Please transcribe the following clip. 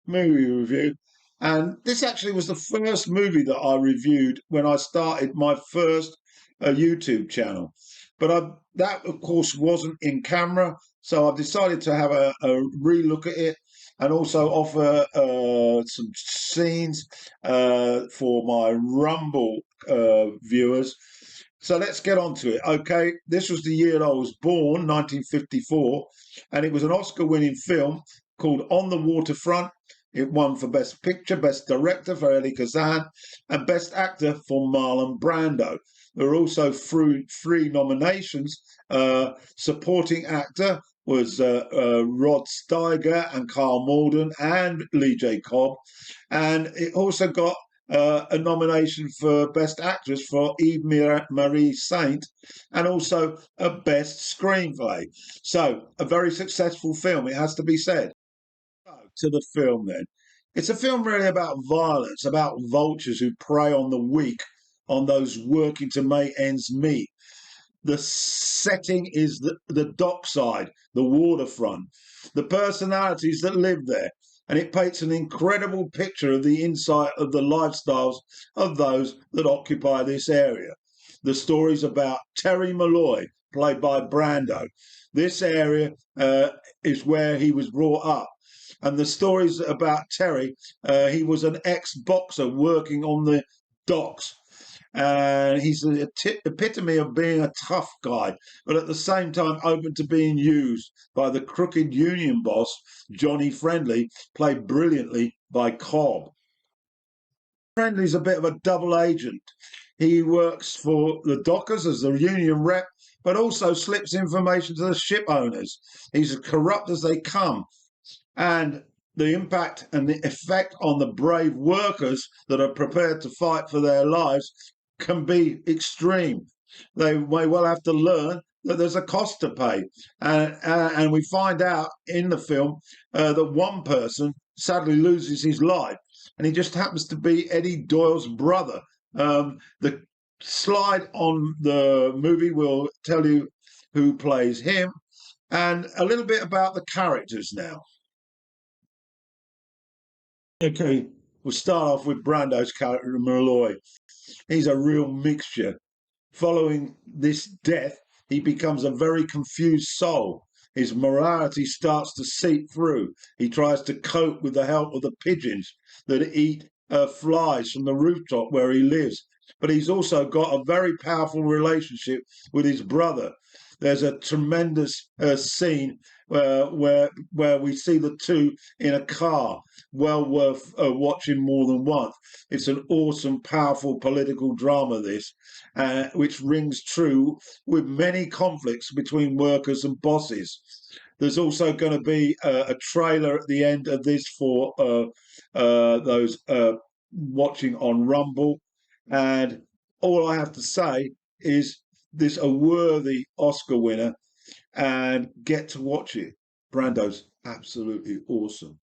movie review. And this actually was the first movie that I reviewed when I started my first YouTube channel. But that, of course, wasn't in camera. So I've decided to have a re-look at it and also offer some scenes for my Rumble viewers. So let's get on to it. Okay, this was the year I was born, 1954, and it was an Oscar-winning film called On the Waterfront. It won for Best Picture, Best Director for Elie Kazan, and Best Actor for Marlon Brando. There were also three nominations. Supporting Actor was Rod Steiger and Karl Malden and Lee J. Cobb. And it also got a nomination for Best Actress for Eve Marie Saint, and also a Best Screenplay. So, a very successful film, it has to be said. To the film, then. It's a film really about violence, about vultures who prey on the weak, on those working to make ends meet. The setting is the dockside, the waterfront, the personalities that live there, and it paints an incredible picture of the insight of the lifestyles of those that occupy this area. The stories about Terry Malloy, played by Brando. This area is where he was brought up. And the stories about Terry, he was an ex-boxer working on the docks. And he's the epitome of being a tough guy, but at the same time open to being used by the crooked union boss, Johnny Friendly, played brilliantly by Cobb. Friendly's a bit of a double agent. He works for the dockers as the union rep, but also slips information to the ship owners. He's as corrupt as they come. And the impact and the effect on the brave workers that are prepared to fight for their lives can be extreme. They may well have to learn that there's a cost to pay. And we find out in the film that one person sadly loses his life, and he just happens to be Eddie Doyle's brother. The slide on the movie will tell you who plays him and a little bit about the characters now. Okay, we'll start off with Brando's character, Malloy. He's a real mixture. Following this death, he becomes a very confused soul. His morality starts to seep through. He tries to cope with the help of the pigeons that eat flies from the rooftop where he lives. But he's also got a very powerful relationship with his brother. There's a tremendous scene where we see the two in a car, well worth watching more than once. It's an awesome, powerful political drama, this, which rings true with many conflicts between workers and bosses. There's also going to be a trailer at the end of this for those watching on Rumble. And all I have to say is this a worthy Oscar winner, and get to watch it. Brando's absolutely awesome.